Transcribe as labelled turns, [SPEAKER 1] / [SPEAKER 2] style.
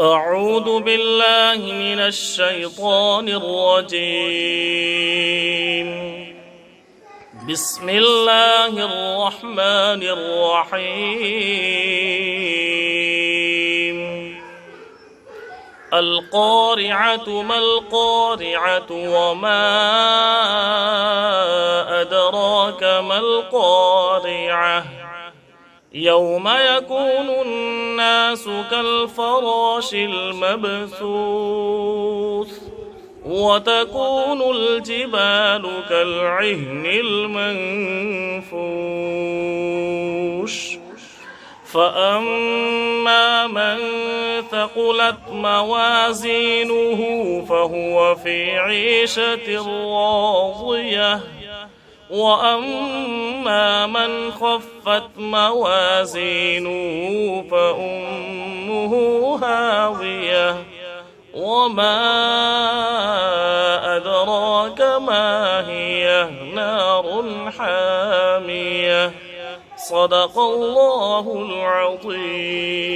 [SPEAKER 1] أعوذ بالله من الشيطان الرجيم. بسم الله الرحمن الرحيم. القارعة ما القارعة وما أدراك ما القارعة يوم يكون الناس كالفراش المبثوث وتكون الجبال كالعهن المنفوش فأما من ثقلت موازينه فهو في عيشة راضية وأما من خفت موازينه فأمه هاوية وما أدراك ما هي نار حامية. صدق الله العظيم.